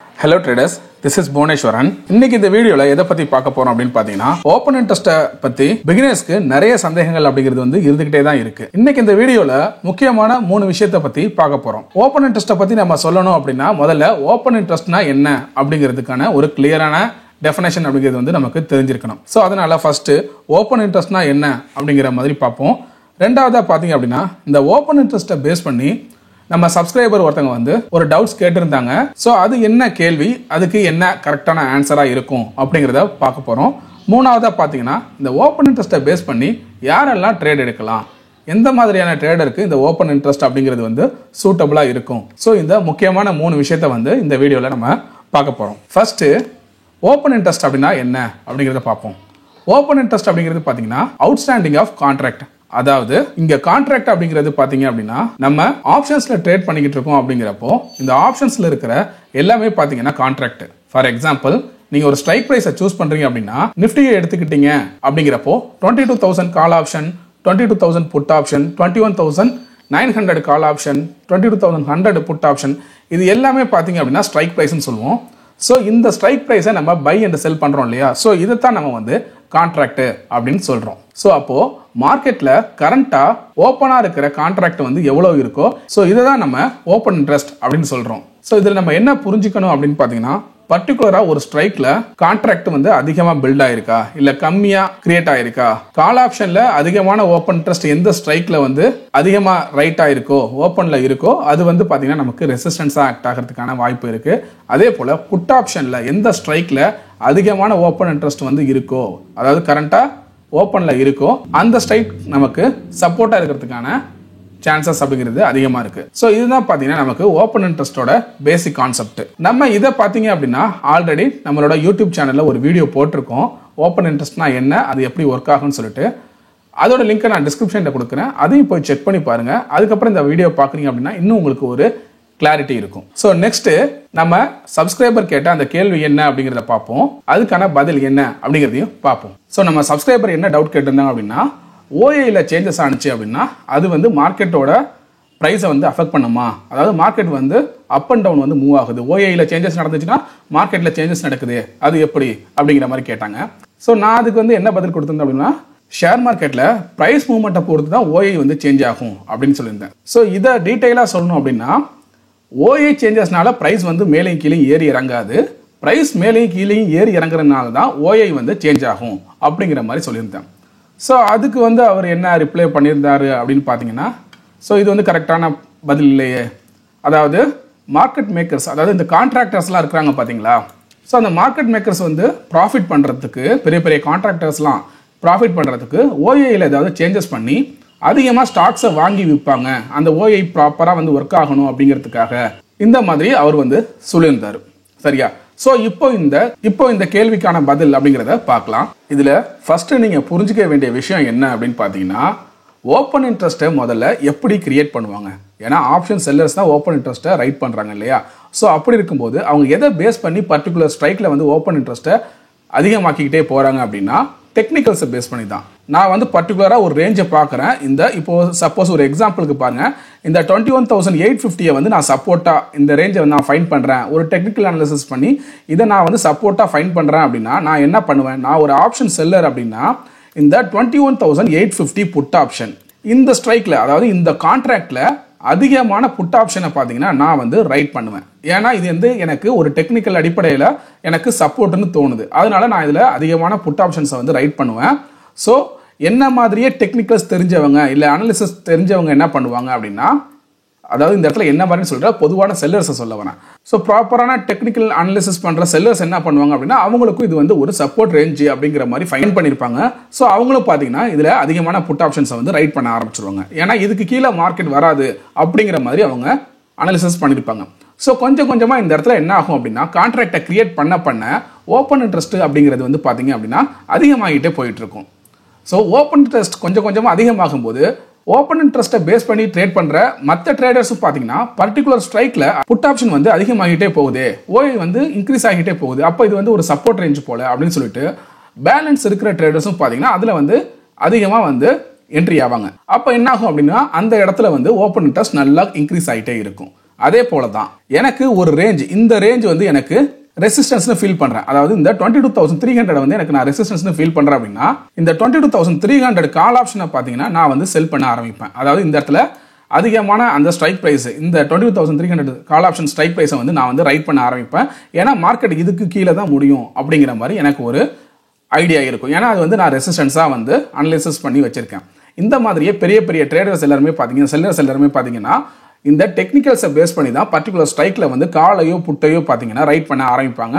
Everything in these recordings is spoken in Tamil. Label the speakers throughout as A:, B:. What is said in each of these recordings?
A: Hello traders, this is Bhuneshwaran. இன்னைக்கு இந்த வீடியோல எதை பத்தி பார்க்க போறோம் அப்படினு பாத்தீங்கன்னா ஓபன் இன்ட்ரஸ்ட் பத்தி பிகினர்ஸ்க்கு நிறைய சந்தேகங்கள் அப்படிங்கிறது வந்து இருந்துகிட்டே தான் இருக்கு. இன்னைக்கு இந்த வீடியோல முக்கியமான 3 விஷயத்தை பத்தி பார்க்க போறோம். ஓபன் இன்ட்ரஸ்ட் பத்தி நம்ம சொல்லணும் அப்படினா முதல்ல ஓபன் இன்ட்ரஸ்ட்னா என்ன அப்படிங்கிறதுக்கான ஒரு கிளியரான டெஃபினேஷன் அப்படிங்கிறது வந்து நமக்கு தெரிஞ்சிருக்கணும். சோ அதனால ஃபர்ஸ்ட் ஓபன் இன்ட்ரஸ்ட்னா என்ன அப்படிங்கிற மாதிரி பார்ப்போம். ரெண்டாவதா பாத்தீங்க அப்படினா இந்த ஓபன் இன்ட்ரஸ்ட்டை பேஸ் பண்ணி நம்ம சப்ஸ்கிரைபர் ஒருத்தங்க வந்து ஒரு டவுட்ஸ் கேட்டிருந்தாங்க. ஸோ அது என்ன கேள்வி, அதுக்கு என்ன கரெக்டான ஆன்சராக இருக்கும் அப்படிங்கிறத பார்க்க போகிறோம். மூணாவதாக பார்த்தீங்கன்னா இந்த ஓப்பன் இன்ட்ரெஸ்ட்டை பேஸ் பண்ணி யாரெல்லாம் ட்ரேட் எடுக்கலாம், எந்த மாதிரியான ட்ரேடருக்கு இந்த ஓப்பன் இன்ட்ரெஸ்ட் அப்படிங்கிறது வந்து சூட்டபுளாக இருக்கும். ஸோ இந்த முக்கியமான 3 விஷயத்தை வந்து இந்த வீடியோவில் நம்ம பார்க்க போகிறோம். ஃபர்ஸ்ட்டு ஓப்பன் இன்ட்ரெஸ்ட் அப்படின்னா என்ன அப்படிங்கிறத பார்ப்போம். ஓப்பன் இன்ட்ரெஸ்ட் அப்படிங்கிறது பார்த்தீங்கன்னா அவுட்ஸ்டாண்டிங் ஆஃப் கான்ட்ராக்ட். அதாவது இங்க கான்ட்ராக்ட் அப்படிங்கிறது பாத்தீங்க அப்படின்னா நம்ம ஆப்ஷன்ஸ்ல ட்ரேட் பண்ணிக்கிட்டு இருக்கோம். அப்படிங்கிறப்போ இந்த ஆப்ஷன்ஸ்ல இருக்கிற எல்லாமே பாத்தீங்கன்னா கான்ட்ராக்ட். ஃபார் எக்ஸாம்பிள் நீங்க ஒரு ஸ்ட்ரைக் பிரைஸை சூஸ் பண்றீங்க அப்படின்னா நிஃப்டியை எடுத்துக்கிட்டீங்க அப்படிங்கிறப்போ 22,000 call option, 22,000 put option, 21,900 call option, 22,100 put option, இது எல்லாமே பாத்தீங்க அப்படின்னா ஸ்ட்ரைக் பிரைஸ்னு சொல்லுவோம். ஸோ இந்த ஸ்ட்ரைக் பிரைஸை நம்ம பை அண்ட் செல் பண்றோம் இல்லையா, ஸோ இதைத்தான் நம்ம வந்து கான்ட்ராக்ட் அப்படின்னு சொல்றோம். ஸோ அப்போ மார்க்கெட்ல கரண்டா ஓப்பனா இருக்கிற கான்ட்ராக்ட் வந்து எவ்வளவு இருக்கோ, ஸோ இதை தான் நம்ம ஓப்பன் இன்ட்ரெஸ்ட் அப்படின்னு சொல்றோம். ஸோ இதில் நம்ம என்ன புரிஞ்சுக்கணும் அப்படின்னு பார்த்தீங்கன்னா பர்டிகுலரா ஒரு ஸ்ட்ரைக்ல கான்ட்ராக்ட் வந்து அதிகமா பில்ட் ஆயிருக்கா இல்ல கம்மியா கிரியேட் ஆயிருக்கா, கால் ஆப்ஷன்ல அதிகமான ஓப்பன் இன்ட்ரெஸ்ட் எந்த ஸ்ட்ரைக்ல வந்து அதிகமா ரைட் ஆயிருக்கோ ஓப்பன்ல இருக்கோ அது வந்து பாத்தீங்கன்னா நமக்கு ரெசிஸ்டன்ஸா ஆக்ட் ஆகிறதுக்கான வாய்ப்பு இருக்கு. அதே போல புட் ஆப்ஷன்ல எந்த ஸ்ட்ரைக்ல அதிகமான ஓப்பன் இன்ட்ரெஸ்ட் வந்து இருக்கோ, அதாவது கரண்டா ஓப்பன்ல இருக்கோ அந்த ஸ்ட்ரைக் நமக்கு சப்போர்ட்டா இருக்கிறதுக்கான சான்சஸ் அப்படிங்கிறது அதிகமா இருக்கு. சோ இதுதான் பாத்தீங்கன்னா நமக்கு ஓப்பன் இன்ட்ரெஸ்டோட பேசிக் கான்செப்ட். நம்ம இதை பாத்தீங்க அப்படின்னா ஆல்ரெடி நம்மளோட யூடியூப் சேனல்ல ஒரு வீடியோ போட்டிருக்கோம், ஓப்பன் இன்ட்ரெஸ்ட்னா என்ன, அது எப்படி ஒர்க் ஆகும்னு சொல்லிட்டு. அதோட லிங்கை நான் டிஸ்கிரிப்ஷன்ல கொடுக்குறேன், அதையும் போய் செக் பண்ணி பாருங்க. அதுக்கப்புறம் இந்த வீடியோ பாக்குறீங்க அப்படின்னா இன்னும் உங்களுக்கு ஒரு கிளாரிட்டி இருக்கும். ஸோ நெக்ஸ்ட் நம்ம சப்ஸ்கிரைபர் கேட்ட அந்த கேள்வி என்ன அப்படிங்கிறத பார்ப்போம், அதுக்கான பதில் என்ன அப்படிங்கிறதையும் பார்ப்போம். ஸோ நம்ம சப்ஸ்கிரைபர் என்ன டவுட் கேட்டிருந்தாங்க அப்படின்னா ஓஏல சேஞ்சஸ் ஆனிச்சு அப்படின்னா அது வந்து மார்க்கெட்டோட ப்ரைஸை வந்து அஃபெக்ட் பண்ணுமா, அதாவது மார்க்கெட் வந்து அப் அண்ட் டவுன் வந்து மூவ் ஆகுது, ஓஏல சேஞ்சஸ் நடந்துச்சுன்னா மார்க்கெட்ல சேஞ்சஸ் நடக்குது, அது எப்படி அப்படிங்கிற மாதிரி கேட்டாங்க. ஸோ நான் அதுக்கு வந்து என்ன பதில் கொடுத்திருந்தேன் அப்படின்னா ஷேர் மார்க்கெட்ல பிரைஸ் மூவ்மெண்ட்டை பொறுத்து தான் ஓஏ வந்து சேஞ்ச் ஆகும் அப்படின்னு சொல்லியிருந்தேன். ஸோ இதை டீட்டெயிலாக சொல்லணும் அப்படின்னா ஓஏ சேஞ்சஸ்னால பிரைஸ் வந்து மேலையும் கீழே ஏறி இறங்காது, பிரைஸ் மேலையும் கீழையும் ஏறி இறங்குறதுனால தான் ஓஏ வந்து சேஞ்ச் ஆகும் அப்படிங்கிற மாதிரி சொல்லியிருந்தேன். ஸோ அதுக்கு வந்து அவர் என்ன ரிப்ளை பண்ணியிருந்தாரு அப்படின்னு பார்த்தீங்கன்னா ஸோ இது வந்து கரெக்டான பதில் இல்லையே, அதாவது மார்க்கெட் மேக்கர்ஸ், அதாவது இந்த கான்ட்ராக்டர்ஸ்லாம் இருக்கிறாங்க பார்த்தீங்களா, ஸோ அந்த மார்க்கெட் மேக்கர்ஸ் வந்து ப்ராஃபிட் பண்ணுறதுக்கு பெரிய பெரிய கான்ட்ராக்டர்ஸ்லாம் ப்ராஃபிட் பண்ணுறதுக்கு ஓஏயில் ஏதாவது சேஞ்சஸ் பண்ணி அதிகமாக ஸ்டாக்ஸை வாங்கி விற்பாங்க, அந்த ஓஏ ப்ராப்பராக வந்து ஒர்க் ஆகணும் அப்படிங்கிறதுக்காக இந்த மாதிரி அவர் வந்து சொல்லியிருந்தார். சரியா? ஸோ இப்போ இந்த கேள்விக்கான பதில் அப்படிங்கிறத பார்க்கலாம். இதில் ஃபர்ஸ்ட் நீங்கள் புரிஞ்சுக்க வேண்டிய விஷயம் என்ன அப்படின்னு பார்த்தீங்கன்னா ஓப்பன் இன்ட்ரெஸ்ட்டை முதல்ல எப்படி கிரியேட் பண்ணுவாங்க. ஏன்னா ஆப்ஷன் செல்லர்ஸ் தான் ஓப்பன் இன்ட்ரெஸ்ட்டை ரைட் பண்ணுறாங்க இல்லையா. ஸோ அப்படி இருக்கும்போது அவங்க எதை பேஸ் பண்ணி பர்டிகுலர் ஸ்ட்ரைக்கில் வந்து ஓப்பன் இன்ட்ரெஸ்ட்டை அதிகமாக்கிக்கிட்டே போகிறாங்க அப்படின்னா டெக்னிக்கல்ஸை பேஸ் பண்ணி தான். நான் வந்து பர்டிகுலராக ஒரு ரேஞ்சை பார்க்குறேன். இந்த இப்போ சப்போஸ் ஒரு எக்ஸாம்பிளுக்கு பாருங்க, இந்த 21,850 வந்து நான் சப்போர்ட்டாக இந்த ரேஞ்சை நான் ஃபைண்ட் பண்ணுறேன், ஒரு டெக்னிக்கல் அனாலிசிஸ் பண்ணி இதை நான் வந்து சப்போர்ட்டாக ஃபைண்ட் பண்ணுறேன் அப்படின்னா நான் என்ன பண்ணுவேன், நான் ஒரு ஆப்ஷன் செல்லர் அப்படின்னா இந்த 21,850 புட் ஆப்ஷன் இந்த ஸ்ட்ரைக்கில், அதாவது இந்த கான்ட்ராக்டில் அதிகமான புட் ஆப்ஷனை பார்த்தீங்கன்னா நான் வந்து ரைட் பண்ணுவேன். ஏன்னா இது வந்து எனக்கு ஒரு டெக்னிக்கல் அடிப்படையில் எனக்கு சப்போர்ட்னு தோணுது, அதனால நான் இதில் அதிகமான புட் ஆப்ஷன்ஸை வந்து ரைட் பண்ணுவேன். ஸோ என்ன மாதிரியே டெக்னிக்கல்ஸ் தெரிஞ்சவங்க இல்லை அனாலிசிஸ் தெரிஞ்சவங்க என்ன பண்ணுவாங்க அப்படின்னா, அதாவது இந்த இடத்துல என்ன மாதிரின்னு சொல்ற பொதுவான செல்லர்ஸை சொல்ல வரேன். ஸோ ப்ராப்பரான டெக்னிக்கல் அனாலிசிஸ் பண்ற செல்லர்ஸ் என்ன பண்ணுவாங்க அப்படின்னா அவங்களுக்கும் இது வந்து ஒரு சப்போர்ட் ரேஞ்ச் அப்படிங்கிற மாதிரி ஃபைன் பண்ணியிருப்பாங்க. ஸோ அவங்களும் பார்த்தீங்கன்னா இதில் அதிகமான புட் ஆப்ஷன்ஸை வந்து ரைட் பண்ண ஆரம்பிச்சிருவாங்க. ஏன்னா இதுக்கு கீழே மார்க்கெட் வராது அப்படிங்கிற மாதிரி அவங்க அனாலிசிஸ் பண்ணியிருப்பாங்க. ஸோ கொஞ்சம் கொஞ்சமாக இந்த இடத்துல என்ன ஆகும் அப்படின்னா கான்ட்ராக்டை கிரியேட் பண்ண ஓப்பன் இன்ட்ரெஸ்ட் அப்படிங்கிறது வந்து பார்த்தீங்க அப்படின்னா அதிகமாகிட்டே போயிட்டு இருக்கும். ஸோ ஓப்பன் இன்ட்ரெஸ்ட் கொஞ்சம் கொஞ்சமாக அதிகமாகும் போது ஓப்பன் இன்ட்ரெஸ்ட்டை பேஸ் பண்ணி ட்ரேட் பண்ற மற்ற ட்ரேடர்ஸும் பார்த்தீங்கன்னா பர்டிகுலர் ஸ்ட்ரைக்ல புட் ஆப்ஷன் வந்து அதிகமாகிட்டே போகுது, ஓஏ வந்து இன்க்ரீஸ் ஆகிட்டே போகுது, அப்போ இது வந்து ஒரு சப்போர்ட் ரேஞ்ச் போல அப்படின்னு சொல்லிட்டு பேலன்ஸ் இருக்கிற ட்ரேடர்ஸும் பார்த்தீங்கன்னா அதில் வந்து அதிகமாக வந்து என்ட்ரி ஆவாங்க. அப்போ என்ன ஆகும் அப்படின்னா அந்த இடத்துல வந்து ஓப்பன் இன்ட்ரெஸ்ட் நல்லா இன்க்ரீஸ் ஆகிட்டே இருக்கும். அதே போல தான் எனக்கு ஒரு ரேஞ்ச், இந்த ரேஞ்ச் வந்து எனக்கு ரெசிஸ்டன்ஸ்னு ஃபீல் பண்றேன். அதாவது இந்த 22,300 வந்து எனக்கு நான் ரெசிஸ்டன்ஸ்னு ஃபீல் பண்றேன் அப்படின்னா இந்த 22,300 கால் ஆப்ஷனை பார்த்தீங்கன்னா நான் வந்து செல் பண்ண ஆரம்பிப்பேன். அதாவது இந்த இடத்துல அதிகமான அந்த ஸ்ட்ரைக் பிரைஸ், இந்த 22,300 கால் ஆப்ஷன் ஸ்ட்ரைக் பிரைஸை வந்து நான் வந்து ரைட் பண்ண ஆரம்பிப்பேன். ஏன்னா மார்க்கெட் இதுக்கு கீழே தான் முடியும் அப்படிங்கிற மாதிரி எனக்கு ஒரு ஐடியா இருக்கும். ஏன்னா அது வந்து நான் ரெசிஸ்டன்ஸாக வந்து அனலைசிஸ் பண்ணி வச்சிருக்கேன். இந்த மாதிரியே பெரிய பெரிய ட்ரேடர்ஸ் எல்லாருமே பார்த்தீங்கன்னா, செல்லர்ஸ் எல்லாருமே பார்த்தீங்கன்னா இந்த டெக்னிக்கல்ஸை பேஸ் பண்ணி தான் பர்டிகுலர் ஸ்ட்ரைக்கில் வந்து காலையோ புட்டையோ பார்த்தீங்கன்னா ரைட் பண்ண ஆரம்பிப்பாங்க.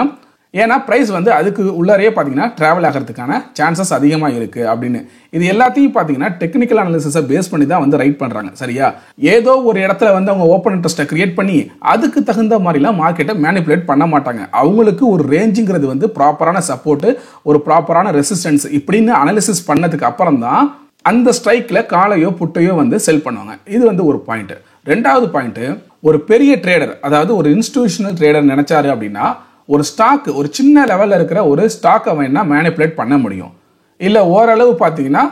A: ஏன்னா ப்ரைஸ் வந்து அதுக்கு உள்ளாரையே பார்த்தீங்கன்னா ட்ராவல் ஆகிறதுக்கான சான்சஸ் அதிகமாக இருக்குது அப்படின்னு. இது எல்லாத்தையும் பார்த்தீங்கன்னா டெக்னிக்கல் அனாலிசிஸை பேஸ் பண்ணி தான் வந்து ரைட் பண்ணுறாங்க. சரியா? ஏதோ ஒரு இடத்துல வந்து அவங்க ஓப்பன் இன்ட்ரெஸ்ட்டை கிரியேட் பண்ணி அதுக்கு தகுந்த மாதிரிலாம் மார்க்கெட்டை மேனிப்புலேட் பண்ண மாட்டாங்க. அவங்களுக்கு ஒரு ரேஞ்சுங்கிறது வந்து ப்ராப்பரான சப்போர்ட்டு, ஒரு ப்ராப்பரான ரெசிஸ்டன்ஸ் இப்படின்னு அனாலிசிஸ் பண்ணதுக்கு அப்புறம் தான் அந்த ஸ்ட்ரைக்கில் காலையோ புட்டையோ வந்து செல் பண்ணுவாங்க. இது வந்து ஒரு பாயிண்ட். ரெண்டாவது பாயிண்ட், ஒரு பெரிய ட்ரேடர், அதாவது ஒரு இன்ஸ்டிடியூஷனல் ட்ரேடர் நினைச்சாரு அப்படின்னா ஒரு ஸ்டாக், ஒரு சின்ன லெவலில் இருக்கிற ஒரு ஸ்டாக்கை வேணா மேனிப்புலேட் பண்ண முடியும். இல்லை ஓரளவு பார்த்தீங்கன்னா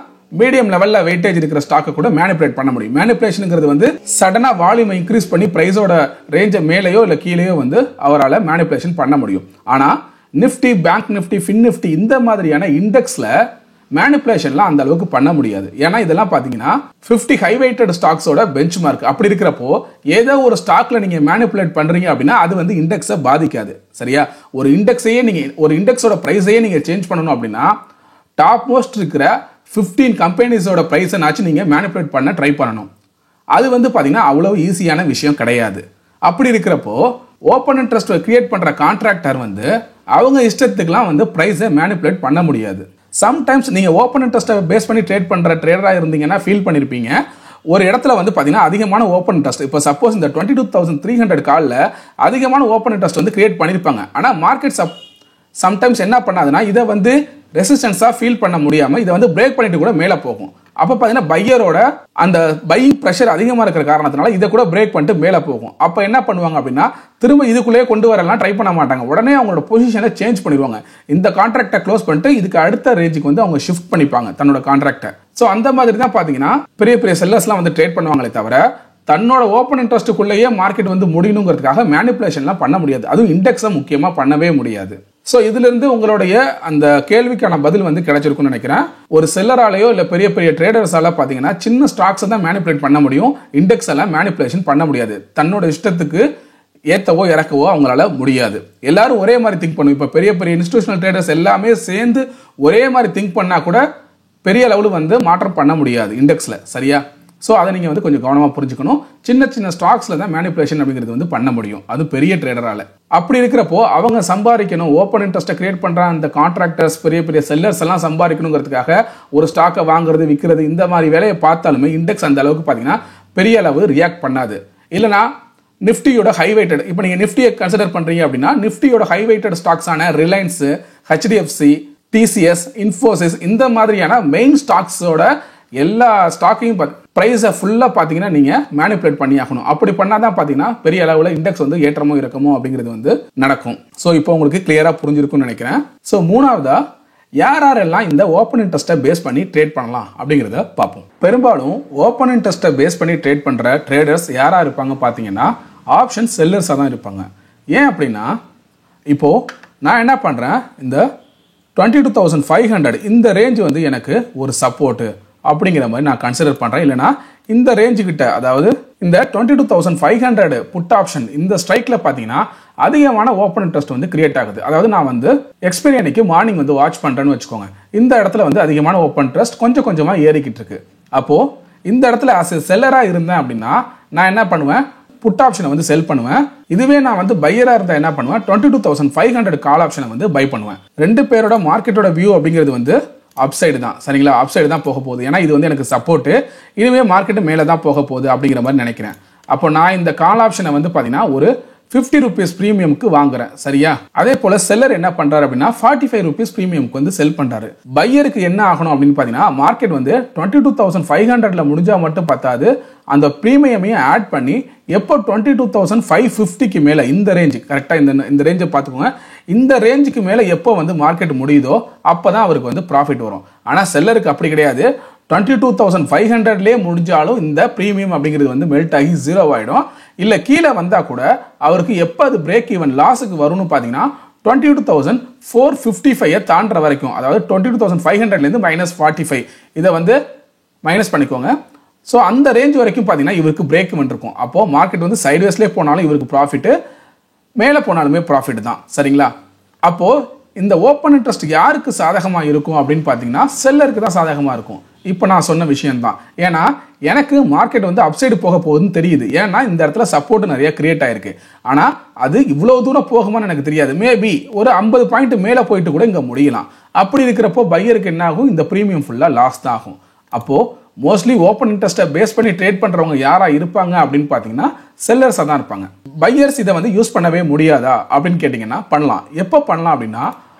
A: மீடியம் லெவலில் வெயிட்டேஜ் இருக்கிற ஸ்டாக்கை கூட மேனிப்புலேட் பண்ண முடியும். மேனிப்புலேஷனுங்கிறது வந்து சடனாக வால்யூமை இன்க்ரீஸ் பண்ணி ப்ரைஸோட ரேஞ்சை மேலேயோ இல்லை கீழேயோ வந்து அவரால் மேனிப்புலேஷன் பண்ண முடியும். ஆனால் Nifty, bank Nifty, fin Nifty இந்த மாதிரியான இண்டெக்ஸில் மேனிப்புலேஷன்லாம் அந்த அளவுக்கு பண்ண முடியாது. ஏன்னா இதெல்லாம் பார்த்தீங்கன்னா 50 ஹை வெயிட்டட் ஸ்டாக்ஸோட பெஞ்ச் மார்க். அப்படி இருக்கிறப்போ ஏதோ ஒரு ஸ்டாக்ல நீங்க மேனிப்புலேட் பண்றீங்க அப்படின்னா அது வந்து இண்டெக்ஸை பாதிக்காது. சரியா? ஒரு இண்டெக்ஸையே நீங்க, ஒரு இண்டெக்ஸோட பிரைஸையே நீங்க சேஞ்ச் பண்ணணும் அப்படின்னா டாப் மோஸ்ட் இருக்கிற 15 கம்பெனிஸோட பிரைஸை நாச்சு நீங்க மேனிப்புலேட் பண்ண ட்ரை பண்ணணும். அது வந்து பார்த்தீங்கன்னா அவ்வளவு ஈஸியான விஷயம் கிடையாது. அப்படி இருக்கிறப்போ ஓப்பன் இன்ட்ரெஸ்ட் கிரியேட் பண்ற கான்ட்ராக்டர் வந்து அவங்க இஷ்டத்துக்குலாம் வந்து பிரைஸை மேனிப்புலேட் பண்ண முடியாது. சம்டைம்ஸ் நீங்கள் ஓப்பன் இன்ட்ரெஸ்ட்டை பேஸ் பண்ணி ட்ரேட் பண்ணுற ட்ரேடராக இருந்தீங்கன்னா ஃபீல் பண்ணியிருப்பீங்க. ஒரு இடத்துல வந்து பார்த்தீங்கன்னா அதிகமான ஓப்பன் இன்ட்ரெஸ்ட், இப்போ சப்போஸ் இந்த 22,300 காலில் அதிகமான ஓப்பன் இன்ட்ரெஸ்ட் வந்து கிரியேட் பண்ணியிருப்பாங்க. ஆனால் மார்க்கெட் சம்டைம்ஸ் என்ன பண்ணாதுன்னா இதை வந்து ரெசிஸ்டன்ஸாக ஃபீல் பண்ண முடியாமல் இதை வந்து பிரேக் பண்ணிட்டு கூட மேலே போகும். அப்போ பார்த்தீங்கன்னா பையரோட அந்த பையிங் ப்ரெஷர் அதிகமாக இருக்கிற காரணத்தினால இதை கூட பிரேக் பண்ணிட்டு மேலே போகும். அப்போ என்ன பண்ணுவாங்க அப்படின்னா திரும்ப இதுக்குள்ளேயே கொண்டு வரலாம் ட்ரை பண்ண மாட்டாங்க. உடனே அவங்களோட பொசிஷனை சேஞ்ச் பண்ணிடுவாங்க. இந்த கான்ட்ராக்டை க்ளோஸ் பண்ணிட்டு இதுக்கு அடுத்த ரேஞ்சுக்கு வந்து அவங்க ஷிஃப்ட் பண்ணிப்பாங்க தன்னோட கான்ட்ராக்டை. ஸோ அந்த மாதிரி தான் பார்த்தீங்கன்னா பெரிய பெரிய செல்லர்ஸ்லாம் வந்து ட்ரேட் பண்ணுவாங்களே தவிர தன்னோட ஓப்பன் இன்ட்ரெஸ்ட்டுக்குள்ளேயே மார்க்கெட் வந்து முடியணுங்கிறதுக்காக மேனிப்புலேஷன்லாம் பண்ண முடியாது. அதுவும் இண்டெக்ஸை முக்கியமாக பண்ணவே முடியாது. ஸோ இதிலிருந்து உங்களுடைய அந்த கேள்விக்கான பதில் வந்து கிடைச்சிருக்கும்னு நினைக்கிறேன். ஒரு செல்லராலேயோ இல்லை பெரிய பெரிய ட்ரேடர்ஸால பார்த்தீங்கன்னா சின்ன ஸ்டாக்ஸை தான் மேனிப்புலேட் பண்ண முடியும், இண்டெக்ஸ் எல்லாம் மேனிப்புலேஷன் பண்ண முடியாது. தன்னோட இஷ்டத்துக்கு ஏற்றவோ இறக்கவோ அவங்களால முடியாது. எல்லாரும் ஒரே மாதிரி திங்க் பண்ணும். இப்போ பெரிய பெரிய இன்ஸ்டிடியூஷனல் ட்ரேடர்ஸ் எல்லாமே சேர்ந்து ஒரே மாதிரி திங்க் பண்ணால் கூட பெரிய லெவலில் வந்து மாற்றம் பண்ண முடியாது இண்டெக்ஸில். சரியா? ஸோ அதை நீங்கள் வந்து கொஞ்சம் கவனமாக புரிஞ்சுக்கணும். சின்ன சின்ன ஸ்டாக்ஸில் தான் மேனிப்புலேஷன் அப்படிங்கிறது வந்து பண்ண முடியும், அது பெரிய ட்ரேடரால். அப்படி இருக்கிறப்போ அவங்க சம்பாதிக்கணும், ஓப்பன் இன்ட்ரெஸ்ட்டை கிரியேட் பண்ணுற அந்த கான்ட்ராக்டர்ஸ், பெரிய பெரிய செல்லர்ஸ் எல்லாம் சம்பாதிக்கணுங்கிறதுக்காக ஒரு ஸ்டாக்கை வாங்குறது விற்கிறது இந்த மாதிரி வேலையை பார்த்தாலுமே இண்டெக்ஸ் அந்த அளவுக்கு பார்த்தீங்கன்னா பெரிய அளவு ரியாக்ட் பண்ணாது. இல்லைனா நிஃப்டியோட ஹை வெயிட்டட், இப்போ நீங்கள் நிஃப்டியை கன்சிடர் பண்ணுறீங்க அப்படின்னா நிஃப்டியோட ஹை வெயிட்டட் ஸ்டாக்ஸான ரிலையன்ஸ், HDFC, TCS, இன்ஃபோசிஸ் இந்த மாதிரியான மெயின் ஸ்டாக்ஸோட எல்லா ஸ்டாக்கையும் ப்ரைஸை ஃபுல்லாக பார்த்தீங்கன்னா நீங்கள் மேனிப்புலேட் பண்ணி ஆகணும். அப்படி பண்ணால் தான் பார்த்தீங்கன்னா பெரிய அளவில் இண்டெக்ஸ் வந்து ஏற்றமோ இறக்கமோ அப்படிங்கிறது வந்து நடக்கும். ஸோ இப்போ உங்களுக்கு கிளியராக புரிஞ்சிருக்கும்னு நினைக்கிறேன். ஸோ மூணாவதா யாரெல்லாம் இந்த ஓப்பன் இன்ட்ரெஸ்ட்டை பேஸ் பண்ணி ட்ரேட் பண்ணலாம் அப்படிங்கிறத பார்ப்போம். பெரும்பாலும் ஓப்பன் இன்ட்ரெஸ்ட்டை பேஸ் பண்ணி ட்ரேட் பண்ணுற ட்ரேடர்ஸ் யாராக இருப்பாங்க பார்த்தீங்கன்னா ஆப்ஷன் செல்லர்ஸாக தான் இருப்பாங்க. ஏன் அப்படின்னா இப்போது நான் என்ன பண்ணுறேன், இந்த 22,500 இந்த ரேஞ்சு வந்து எனக்கு ஒரு சப்போர்ட்டு அப்படிங்கிற மாதிரி நான் கன்சிடர் பண்ணுறேன். இல்லைனா இந்த ரேஞ்சு கிட்ட, அதாவது இந்த 22,500 புட் ஆப்ஷன் இந்த ஸ்ட்ரைக்கில் பார்த்தீங்கன்னா அதிகமான ஓப்பன் இன்ட்ரெஸ்ட் வந்து கிரியேட் ஆகுது. அதாவது நான் வந்து எக்ஸ்பைரி அன்னைக்கு மார்னிங் வந்து வாட்ச் பண்ணுறேன்னு வச்சுக்கோங்க. இந்த இடத்துல வந்து அதிகமான ஓப்பன் இன்ட்ரெஸ்ட் கொஞ்சம் கொஞ்சமாக ஏறிக்கிட்டு இருக்கு. அப்போது இந்த இடத்துல செல்லராக இருந்தேன் அப்படின்னா நான் என்ன பண்ணுவேன், புட் ஆப்ஷனை வந்து செல் பண்ணுவேன். இதுவே நான் வந்து பையராக இருந்தால் என்ன பண்ணுவேன், 22,500 கால் ஆப்ஷனை வந்து பை பண்ணுவேன். ரெண்டு பேரோட மார்க்கெட்டோட வியூ அப்படிங்கிறது வந்து அப்சைடு தான். சரிங்களா? அப்சைடு தான் போக போகுது. ஏன்னா இது வந்து எனக்கு சப்போர்ட்டு, இதுவே மார்க்கெட்டு மேலே தான் போக போகுது அப்படிங்கிற மாதிரி நினைக்கிறேன். அப்போ நான் இந்த கால் ஆப்ஷனை வந்து பார்த்தீங்கன்னா ஒரு 50 rupees பிரீமியம்க்கு வாங்குறேன். சரியா? அதே போல செல்லர் என்ன பண்றாரு அப்படின்னா 45 rupees பிரீமியம்க்கு வந்து செல் பண்றாரு. பையருக்கு என்ன ஆகணும் அப்படின்னு பாத்தீங்கன்னா மார்க்கெட் வந்து 22,500ல முடிஞ்சா மட்டும் பத்தாது, அந்த பிரீமியமையும் ஆட் பண்ணி எப்போ 22,550க்கு மேல இந்த ரேஞ்ச், கரெக்டா இந்த ரேஞ்சை பார்த்துக்கோங்க, இந்த ரேஞ்சுக்கு மேல எப்போ வந்து மார்க்கெட் முடியுதோ அப்பதான் அவருக்கு வந்து ப்ராஃபிட் வரும். ஆனா செல்லருக்கு அப்படி கிடையாது. 22,500லேயே முடிஞ்சாலும் இந்த பிரீமியம் அப்படிங்கிறது வந்து மெல்ட் ஆகி 0 ஆயிடும். இல்ல கீழே வந்தா கூட அவருக்கு எப்ப அது பிரேக் ஈவன் லாஸுக்கு வரும்னு பாத்தீங்கன்னா 22,455 தாண்டற வரைக்கும், அதாவது 22,500 இருந்து -45 இதை வந்து மைனஸ் பண்ணிக்கோங்க. ஸோ அந்த ரேஞ்ச் வரைக்கும் பார்த்தீங்கன்னா இவருக்கு பிரேக் ஈவன் இருக்கும். அப்போ மார்க்கெட் வந்து சைட்வேஸ்லேயே போனாலும் இவருக்கு ப்ராஃபிட், மேலே போனாலுமே ப்ராஃபிட் தான். சரிங்களா? அப்போ இந்த ஓப்பன் இன்ட்ரெஸ்ட் யாருக்கு சாதகமாக இருக்கும் அப்படின்னு பார்த்தீங்கன்னா செல்லருக்கு தான் சாதகமாக இருக்கும். இப்போ நான் சொன்ன விஷயம் தான். ஏன்னா எனக்கு மார்க்கெட் வந்து அப்சைடு போக போகுதுன்னு தெரியுது. ஏன்னா இந்த இடத்துல சப்போர்ட் நிறைய கிரியேட் ஆயிருக்கு. ஆனால் அது இவ்வளோ தூரம் போகுமான்னு எனக்கு தெரியாது. மேபி ஒரு 50 பாயிண்ட் மேலே போயிட்டு கூட இங்கே முடியலாம். அப்படி இருக்கிறப்போ பையருக்கு என்ன ஆகும்? இந்த ப்ரீமியம் ஃபுல்லாக லாஸ் தான் ஆகும். அப்போ மோஸ்ட்லி ஓப்பன் இன்ட்ரெஸ்ட்டை பேஸ் பண்ணி ட்ரேட் பண்றவங்க யாரா இருப்பாங்க அப்படின்னு பார்த்தீங்கன்னா செல்லர்ஸாக தான் இருப்பாங்க. பையர்ஸ் இதை வந்து யூஸ் பண்ணவே முடியாதா அப்படின்னு கேட்டிங்கன்னா பண்ணலாம். எப்போ பண்ணலாம் அப்படின்னா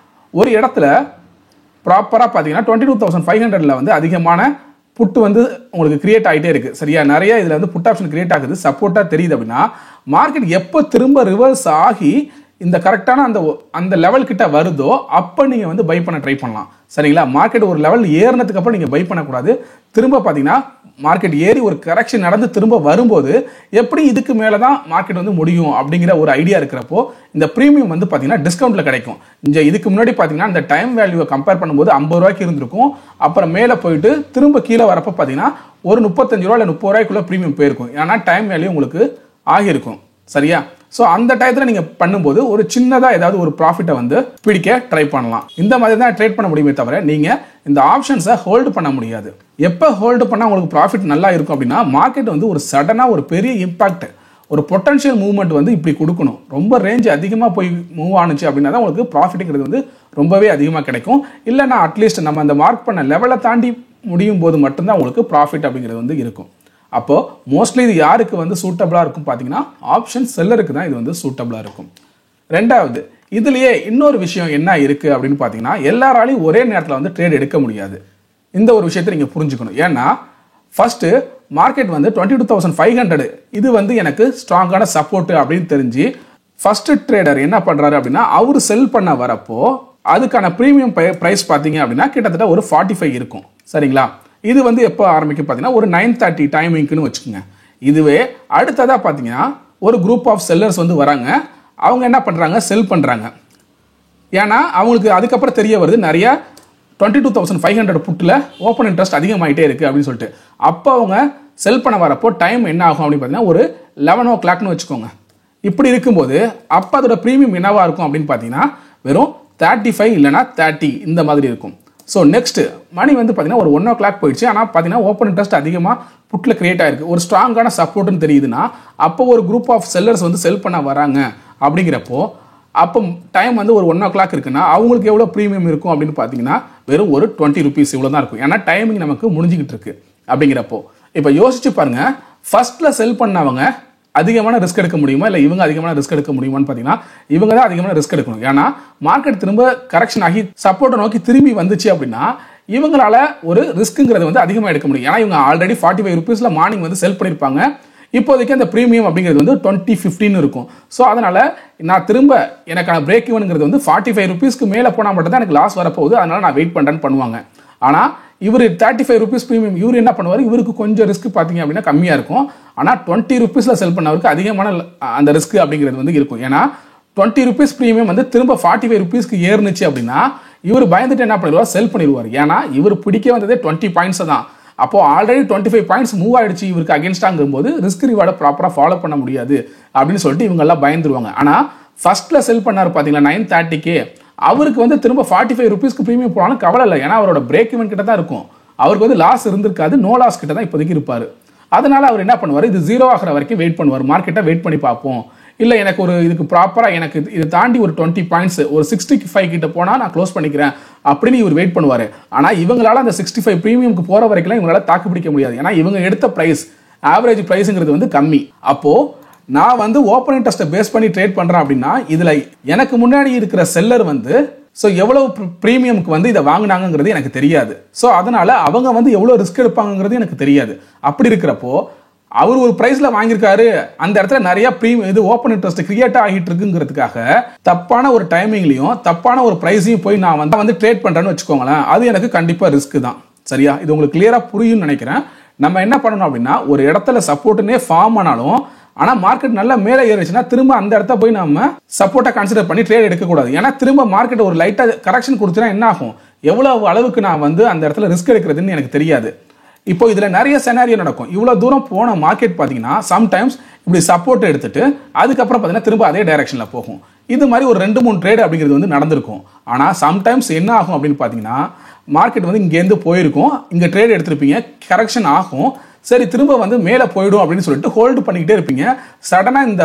A: ஒரு இடத்துல ப்ராப்பராக பார்த்தீங்கன்னா 22,500 வந்து அதிகமான புட்டு வந்து உங்களுக்கு கிரியேட் ஆகிட்டே இருக்கு. சரியா? நிறைய இதில் வந்து புட் ஆப்ஷன் கிரியேட் ஆகுது, சப்போர்ட்டாக தெரியுது அப்படின்னா மார்க்கெட் எப்போ திரும்ப ரிவர்ஸ் ஆகி இந்த கரெக்டான அந்த லெவல் கிட்ட வருதோ அப்போ நீங்கள் வந்து பை பண்ண ட்ரை பண்ணலாம். சரிங்களா? மார்க்கெட் ஒரு லெவல் ஏறினதுக்கு அப்புறம் நீங்கள் பை பண்ணக்கூடாது. திரும்ப பார்த்தீங்கன்னா மார்க்கெட் ஏறி ஒரு கரெக்ஷன் நடந்து திரும்ப வரும்போது எப்படி இதுக்கு மேலே தான் மார்க்கெட் வந்து முடியும் அப்படிங்கிற ஒரு ஐடியா இருக்கிறப்போ இந்த ப்ரீமியம் வந்து பார்த்தீங்கன்னா டிஸ்கவுண்ட்ல கிடைக்கும். இதுக்கு முன்னாடி பார்த்தீங்கன்னா இந்த டைம் வேல்யூவை கம்பேர் பண்ணும்போது 50 ரூபாய்க்கு இருந்திருக்கும். அப்புறம் மேலே போயிட்டு திரும்ப கீழே வரப்போ பார்த்தீங்கன்னா ஒரு 35 ரூபா இல்லை 30 ரூபாய்க்குள்ள ப்ரீமியம் போயிருக்கும். ஏன்னா டைம் வேல்யூ உங்களுக்கு ஆகியிருக்கும். சரியா? ஸோ அந்த டயத்தில் நீங்கள் பண்ணும்போது ஒரு சின்னதாக ஏதாவது ஒரு ப்ராஃபிட்டை வந்து பிடிக்க ட்ரை பண்ணலாம். இந்த மாதிரி தான் ட்ரேட் பண்ண முடியுமே தவிர நீங்கள் இந்த ஆப்ஷன்ஸை ஹோல்டு பண்ண முடியாது. எப்போ ஹோல்டு பண்ணால் உங்களுக்கு ப்ராஃபிட் நல்லா இருக்கும் அப்படின்னா மார்க்கெட் வந்து ஒரு சடனாக ஒரு பெரிய இம்பாக்ட், ஒரு பொட்டன்ஷியல் மூவ்மெண்ட் வந்து இப்படி கொடுக்கணும். ரொம்ப ரேஞ்ச் அதிகமாக போய் மூவ் ஆனிச்சு அப்படின்னா தான் உங்களுக்கு ப்ராஃபிட்டுங்கிறது வந்து ரொம்பவே அதிகமாக கிடைக்கும். இல்லைனா அட்லீஸ்ட் நம்ம அந்த மார்க் பண்ண லெவலை தாண்டி முடியும் போது மட்டும்தான் உங்களுக்கு ப்ராஃபிட் அப்படிங்கிறது வந்து இருக்கும். அப்போ மோஸ்ட்லி இது யாருக்கு வந்து சூட்டபிளா இருக்கும் பார்த்தீங்கன்னா ஆப்ஷன் செல்லருக்கு தான் இது வந்து சூட்டபிளா இருக்கும். ரெண்டாவது, இதுலயே இன்னொரு விஷயம் என்ன இருக்கு அப்படின்னு பார்த்தீங்கன்னா எல்லாராலையும் ஒரே நேரத்தில் வந்து ட்ரேட் எடுக்க முடியாது. இந்த ஒரு விஷயத்தை நீங்க புரிஞ்சுக்கணும். ஏன்னா ஃபர்ஸ்ட் மார்க்கெட் வந்து 22,500 இது வந்து எனக்கு ஸ்ட்ராங்கான சப்போர்ட் அப்படின்னு தெரிஞ்சு ஃபர்ஸ்ட் ட்ரேடர் என்ன பண்றாரு அப்படின்னா அவர் செல் பண்ண வரப்போ அதுக்கான ப்ரீமியம் பிரைஸ் பார்த்தீங்க அப்படின்னா கிட்டத்தட்ட ஒரு 45 இருக்கும். சரிங்களா? இது வந்து எப்போ ஆரம்பிக்கும் பார்த்தீங்கன்னா ஒரு 9:30 டைமிங்க்குன்னு வச்சுக்கோங்க. இதுவே அடுத்ததாக பார்த்தீங்கன்னா ஒரு குரூப் ஆஃப் செல்லர்ஸ் வந்து வராங்க. அவங்க என்ன பண்ணுறாங்க? செல் பண்ணுறாங்க. ஏன்னா அவங்களுக்கு அதுக்கப்புறம் தெரிய வருது நிறைய 22,500 புட்டில் ஓப்பன் இன்ட்ரெஸ்ட் அதிகமாகிட்டே இருக்குது அப்படின்னு சொல்லிட்டு. அப்போ அவங்க செல் பண்ண வரப்போ டைம் என்ன ஆகும் அப்படின்னு பார்த்தீங்கன்னா ஒரு 11 o'clockனு வச்சுக்கோங்க. இப்படி இருக்கும்போது அப்போ அதோட ப்ரீமியம் என்னவா இருக்கும் அப்படின்னு பார்த்தீங்கன்னா வெறும் 35 இல்லைனா 30 இந்த மாதிரி இருக்கும். ஸோ நெக்ஸ்ட் மணி வந்து பார்த்தீங்கன்னா ஒரு 1 o'clock போயிடுச்சு. ஆனால் பார்த்தீங்கன்னா ஓப்பன் இன்ட்ரெஸ்ட் அதிகமாக புட்டில் கிரியேட் ஆயிருக்கு, ஒரு ஸ்ட்ராங்கான சப்போர்ட்னு தெரியுதுன்னா அப்போ ஒரு குரூப் ஆஃப் செல்லர்ஸ் வந்து செல் பண்ண வராங்க. அப்படிங்கிறப்போ அப்போ டைம் வந்து ஒரு 1 o'clock இருக்குன்னா அவங்களுக்கு எவ்வளோ ப்ரீமியம் இருக்கும் அப்படின்னு பார்த்தீங்கன்னா வெறும் ஒரு 20 rupees இவ்வளோ தான் இருக்கும். ஏன்னா டைமிங் நமக்கு முடிஞ்சுக்கிட்டு இருக்கு. அப்படிங்கிறப்போ இப்போ யோசிச்சு பாருங்க, ஃபர்ஸ்ட்ல செல் பண்ணவங்க அதிகமான ரிஸ்க் எடுக்க முடியுமா இல்லை இவங்க அதிகமான ரிஸ்க் எடுக்க முடியுமான்னு பார்த்தீங்கன்னா இவங்க தான் அதிகமான ரிஸ்க் எடுக்கணும். ஏன்னா மார்க்கெட் திரும்ப கரெக்ஷன் ஆகி சப்போர்ட்டை நோக்கி திரும்பி வந்துச்சு அப்படின்னா இவங்களால ஒரு ரிஸ்க்குங்கிறது வந்து அதிகமாக எடுக்க முடியும். ஏன்னா இவங்க ஆல்ரெடி 45 rupeesல மார்னிங் வந்து செல் பண்ணியிருப்பாங்க. இப்போதைக்கு அந்த ப்ரீமியம் அப்படிங்கிறது வந்து 20-15 இருக்கும். ஸோ அதனால நான் திரும்ப எனக்கான பிரேக் ஈவனுங்கிறது வந்து 45 rupeesக்கு மேலே போனால் மட்டும் தான் எனக்கு லாஸ் வரப்போகுது, அதனால நான் வெயிட் பண்ணுறேன்னு பண்ணுவாங்க. ஆனால் இவர் 35 rupees ப்ரீமியம் இவர் என்ன பண்ணுவார்? இவருக்கு கொஞ்சம் ரிஸ்க் பார்த்தீங்க அப்படின்னா கம்மியாக இருக்கும். ஆனால் 20 rupeesல செல் பண்ணவருக்கு அதிகமான அந்த ரிஸ்க் அப்படிங்கிறது வந்து இருக்கும். ஏன்னா 20 rupees ப்ரீமியம் வந்து திரும்ப 45 rupeesக்கு ஏறுனுச்சு அப்படின்னா இவர் பயந்துட்டு என்ன பண்ணிடுவார்? செல் பண்ணிடுவார். ஏன்னா இவர் பிடிக்க வந்ததே 20 பாயிண்ட்ஸ் தான். அப்போ ஆல்ரெடி 25 பாயிண்ட்ஸ் மூவ் ஆயிடுச்சு இவருக்கு அகேன்ஸ்டாங்கும் போது ரிஸ்க் ரிவார்டை ப்ராப்பராக ஃபாலோ பண்ண முடியாது அப்படின்னு சொல்லிட்டு இவங்க எல்லாம் பயந்துருவாங்க. ஆனால் ஃபர்ஸ்ட்ல செல் பண்ணார் பார்த்தீங்களா 9:30க்கு, அவருக்கு வந்து திரும்ப 45 rupeesக்கு ப்ரீமியம் போனாலும் கவலை இல்லை. ஏன்னா அவரோட பிரேக் ஈவன் கிட்ட தான் இருக்கும். அவருக்கு வந்து லாஸ் இருந்திருக்காது, நோ லாஸ் கிட்ட தான் இப்போதைக்கு இருப்பார். அதனால அவர் என்ன பண்ணுவார்? இது 0 ஆகிற வரைக்கும் வெயிட் பண்ணுவார். மார்க்கெட்டை வெயிட் பண்ணி பார்ப்போம், இல்லை எனக்கு ஒரு இதுக்கு ப்ராப்பராக எனக்கு இது தாண்டி ஒரு 20 பாயிண்ட்ஸ் ஒரு 65 கிட்ட போனால் நான் க்ளோஸ் பண்ணிக்கிறேன் அப்படின்னு இவர் வெயிட் பண்ணுவார். ஆனால் இவங்களால அந்த 65 ப்ரீமியம்க்கு போகிற வரைக்கும் இவங்களால தாக்கு பிடிக்க முடியாது. ஏன்னா இவங்க எடுத்த ப்ரைஸ் ஆவரேஜ் ப்ரைஸுங்கிறது வந்து கம்மி. அப்போது நான் வந்து ஓப்பன் இன்ட்ரெஸ்ட்டை பேஸ் பண்ணி ட்ரேட் பண்ணுறேன் அப்படின்னா இதில் எனக்கு முன்னாடி இருக்கிற செல்லர் வந்து ஸோ எவ்வளவு ப்ரீமியமுக்கு வந்து இதை வாங்கினாங்கிறது எனக்கு தெரியாது. ஸோ அதனால அவங்க வந்து எவ்வளோ ரிஸ்க் எடுப்பாங்கிறது எனக்கு தெரியாது. அப்படி இருக்கிறப்போ அவர் ஒரு பிரைஸ்ல வாங்கியிருக்காரு, அந்த இடத்துல நிறைய இது ஓப்பன் இன்ட்ரெஸ்ட் கிரியேட் ஆகிட்டு இருக்குங்கிறதுக்காக தப்பான ஒரு டைமிங்லையும் தப்பான ஒரு பிரைஸையும் போய் நான் வந்து ட்ரேட் பண்றேன்னு வச்சுக்கோங்களேன், அது எனக்கு கண்டிப்பா ரிஸ்க் தான். சரியா? இது உங்களுக்கு கிளியரா புரியும்னு நினைக்கிறேன். நம்ம என்ன பண்ணணும் அப்படின்னா ஒரு இடத்துல சப்போர்ட்னே ஃபார்ம் ஆனாலும் ஆனால் மார்க்கெட் நல்லா மேலே ஏறிச்சுன்னா திரும்ப அந்த இடத்த போய் நம்ம சப்போர்ட்டை கன்சிடர் பண்ணி ட்ரேட் எடுக்கக்கூடாது. ஏன்னா திரும்ப மார்க்கெட் ஒரு லைட்டாக கரெக்ஷன் கொடுத்துனா என்ன ஆகும், எவ்வளவு அளவுக்கு நான் வந்து அந்த இடத்துல ரிஸ்க் எடுக்கிறதுன்னு எனக்கு தெரியாது. இப்போ இதில் நிறைய செனாரியோ நடக்கும். இவ்வளோ தூரம் போன மார்க்கெட் பார்த்தீங்கன்னா சம்டைம்ஸ் இப்படி சப்போர்ட் எடுத்துட்டு அதுக்கப்புறம் பார்த்தீங்கன்னா திரும்ப அதே டைரக்ஷனில் போகும். இது மாதிரி ஒரு 2-3 ட்ரேட் அப்படிங்கிறது வந்து நடந்திருக்கும். ஆனால் சம்டைம்ஸ் என்ன ஆகும் அப்படின்னு பார்த்தீங்கன்னா மார்க்கெட் வந்து இங்கேருந்து போயிருக்கும், இங்கே ட்ரேட் எடுத்திருப்பீங்க, கரெக்ஷன் ஆகும், சரி திரும்ப வந்து மேலே போயிடும் அப்படின்னு சொல்லிட்டு ஹோல்டு பண்ணிக்கிட்டே இருப்பீங்க. சடனாக இந்த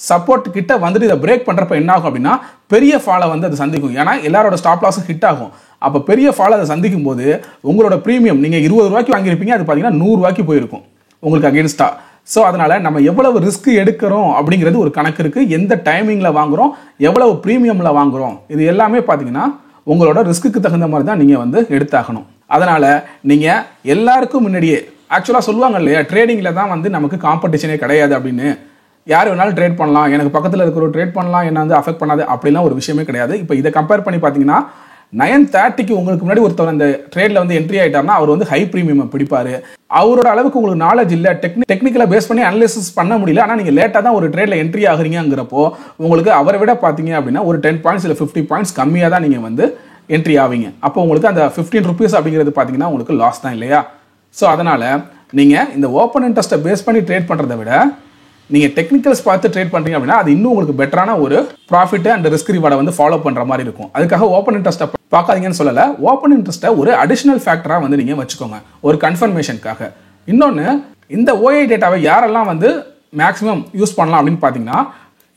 A: சப்போர்ட் கிட்ட வந்துட்டு இதை பிரேக் பண்ணுறப்ப என்ன ஆகும் அப்படின்னா பெரிய ஃபாலை வந்து அது சந்திக்கும். ஏன்னா எல்லாரோட ஸ்டாப் லாஸும் ஹிட் ஆகும். அப்போ பெரிய ஃபாலை அதை சந்திக்கும் போது உங்களோட ப்ரீமியம் நீங்கள் 20 ரூபாய்க்கு வாங்கியிருப்பீங்க, அது பார்த்தீங்கன்னா 100 ரூபாய்க்கு போயிருக்கும் உங்களுக்கு அகேன்ஸ்டா. ஸோ அதனால நம்ம எவ்வளவு ரிஸ்க் எடுக்கிறோம் அப்படிங்கிறது ஒரு கணக்கு இருக்கு. எந்த டைமிங்கில் வாங்குறோம், எவ்வளவு ப்ரீமியமில் வாங்குறோம், இது எல்லாமே பார்த்தீங்கன்னா உங்களோட ரிஸ்க்கு தகுந்த மாதிரி தான் நீங்கள் வந்து எடுத்தாகணும். அதனால நீங்கள் எல்லாருக்கும் முன்னாடியே ஆக்சுவலாக சொல்லுவாங்க இல்லையா, ட்ரேடிங்கில் தான் வந்து நமக்கு காம்படிஷனே கிடையாது அப்படின்னு. யார் வேணாலும் ட்ரேட் பண்ணலாம், எனக்கு பக்கத்தில் இருக்கிற ட்ரேட் பண்ணலாம், என்ன வந்து அஃபெக்ட் பண்ணாது அப்படிலாம் ஒரு விஷயமே கிடையாது. இப்போ இதை கம்பேர் பண்ணி பார்த்தீங்கன்னா 9:30க்கு உங்களுக்கு முன்னாடி ஒருத்தர் அந்த ட்ரேட்ல வந்து என்ட்ரி ஆயிட்டார்னா அவர் வந்து ஹை ப்ரீமியம் பிடிப்பாரு. அவரோட அளவுக்கு உங்களுக்கு நாலேஜ் இல்லை, டெக்னிக்கலா பேஸ் பண்ணி அனலிசிஸ் பண்ண முடியல, ஆனால் நீங்கள் லேட்டாக தான் ஒரு ட்ரேட்ல என்ட்ரி ஆகுறீங்கிறப்போ உங்களுக்கு அவரை விட பார்த்தீங்க அப்படின்னா ஒரு 10 பாயிண்ட்ஸ் இல்லை 50 பாயிண்ட்ஸ் கம்மியாக தான் நீங்கள் வந்து என்ட்ரி ஆவீங்க. அப்போ உங்களுக்கு அந்த 15 rupees அப்படிங்கிறது பார்த்தீங்கன்னா உங்களுக்கு லாஸ் தான் இல்லையா? ஸோ அதனால நீங்கள் இந்த ஓப்பன் இன்ட்ரெஸ்ட்டை பேஸ் பண்ணி ட்ரேட் பண்ணுறதை விட நீங்கள் டெக்னிக்கல்ஸ் பார்த்து ட்ரேட் பண்ணுறீங்க அப்படின்னா அது இன்னும் உங்களுக்கு பெட்டரான ஒரு ப்ராஃபிட் அண்ட் ரிஸ்க் ரிவார்டை வந்து ஃபாலோ பண்ணுற மாதிரி இருக்கும். அதுக்காக ஓப்பன் இன்ட்ரெஸ்ட்டை பார்க்காதீங்கன்னு சொல்லலை, ஓப்பன் இன்ட்ரெஸ்ட்டை ஒரு அடிஷனல் ஃபேக்டராக வந்து நீங்கள் வச்சுக்கோங்க ஒரு கன்ஃபர்மேஷனுக்காக. இன்னொன்று, இந்த ஓஐ டேட்டாவை யாரெல்லாம் வந்து மேக்ஸிமம் யூஸ் பண்ணலாம் அப்படின்னு பார்த்தீங்கன்னா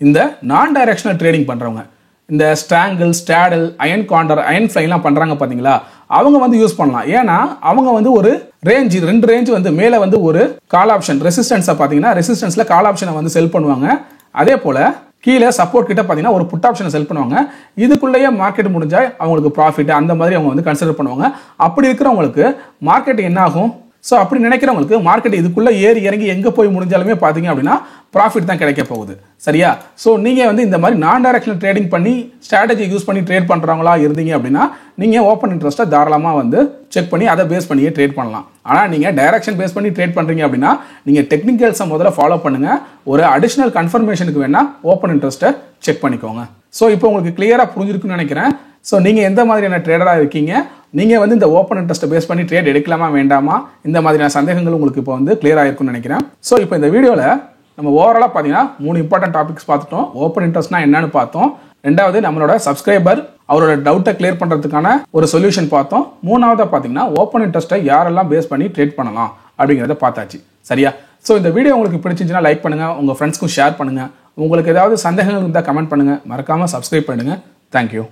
A: இந்த நான் டைரக்ஷனல் ட்ரேடிங் பண்ணுறவங்க, இந்த strangle, straddle, iron condor, iron ஃப்ளைலாம் பண்ணுறாங்க பார்த்தீங்களா, அவங்க வந்து யூஸ் பண்ணலாம். ஏன்னா அவங்க வந்து ஒரு ரேஞ்ச், 2 ரேஞ்ச் வந்து மேலே வந்து ஒரு கால் ஆப்ஷன் ரெசிஸ்டன்ஸை பார்த்தீங்கன்னா ரெசிஸ்டன்ஸில் கால் ஆப்ஷனை வந்து செல் பண்ணுவாங்க. அதே போல் கீழே சப்போர்ட் கிட்ட பார்த்தீங்கன்னா ஒரு புட் ஆப்ஷனை செல் பண்ணுவாங்க. இதுக்குள்ளேயே மார்க்கெட் முடிஞ்சா அவங்களுக்கு ப்ராஃபிட் அந்த மாதிரி அவங்க வந்து கன்சிடர் பண்ணுவாங்க. அப்படி இருக்கிறவங்களுக்கு மார்க்கெட் என்ன ஆகும், ஸோ அப்படி நினைக்கிறவங்களுக்கு மார்க்கெட் இதுக்குள்ளே ஏறி இறங்கி எங்கே போய் முடிஞ்சாலுமே பார்த்தீங்க அப்படின்னா ப்ராஃபிட் தான் கிடைக்க போகுது. சரியா? ஸோ நீங்கள் வந்து இந்த மாதிரி நான் டைரக்ஷனல் ட்ரேடிங் பண்ணி ஸ்ட்ராட்டஜி யூஸ் பண்ணி ட்ரேட் பண்ணுறவங்களா இருந்தீங்க அப்படின்னா நீங்கள் ஓப்பன் இன்ட்ரெஸ்ட்டை தாராளமாக வந்து செக் பண்ணி அதை பேஸ் பண்ணியே ட்ரேட் பண்ணலாம். ஆனால் நீங்கள் டைரக்ஷன் பேஸ் பண்ணி ட்ரேட் பண்ணுறீங்க அப்படின்னா நீங்கள் டெக்னிக்கல்ஸை முதல்ல ஃபாலோ பண்ணுங்கள். ஒரு அடிஷனல் கன்ஃபர்மேஷனுக்கு வேணால் ஓப்பன் இன்ட்ரெஸ்ட்டை செக் பண்ணிக்கோங்க. ஸோ இப்போ உங்களுக்கு கிளியராக புரிஞ்சிருக்குன்னு நினைக்கிறேன். ஸோ நீங்கள் எந்த மாதிரியான ட்ரேடராக இருக்கீங்க, நீங்கள் வந்து இந்த ஓப்பன் இன்ட்ரெஸ்ட்டை பேஸ் பண்ணி ட்ரேட் எடுக்கலாமா வேண்டாமா, இந்த மாதிரியான சந்தேகங்கள் உங்களுக்கு இப்போ வந்து கிளியர் ஆயிருக்குன்னு நினைக்கிறேன். ஸோ இப்போ இந்த வீடியோவில் நம்ம ஓவராலாக பார்த்தீங்கன்னா 3 இம்பார்ட்டன்ட் டாபிக்ஸ் பார்த்துட்டோம். ஓப்பன் இன்ட்ரெஸ்ட்னா என்னன்னு பார்த்தோம். 2வது நம்மளோட சப்ஸ்கிரைபர் அவரோட டவுட்டை கிளியர் பண்ணுறதுக்கான ஒரு சொல்யூஷன் பார்த்தோம். 3வது பார்த்தீங்கன்னா ஓப்பன் இன்ட்ரெஸ்ட்டை யாரெல்லாம் பேஸ் பண்ணி ட்ரேட் பண்ணலாம் அப்படிங்கிறத பார்த்தாச்சு. சரியா? ஸோ இந்த வீடியோ உங்களுக்கு பிடிச்சிருந்துச்சுன்னா லைக் பண்ணுங்கள், உங்கள் ஃப்ரெண்ட்ஸ்க்கும் ஷேர் பண்ணுங்கள். உங்களுக்கு ஏதாவது சந்தேகங்கள் இருந்தால் கமெண்ட் பண்ணுங்கள், மறக்காமல் சப்ஸ்கிரைப் பண்ணுங்கள். தேங்க்யூ.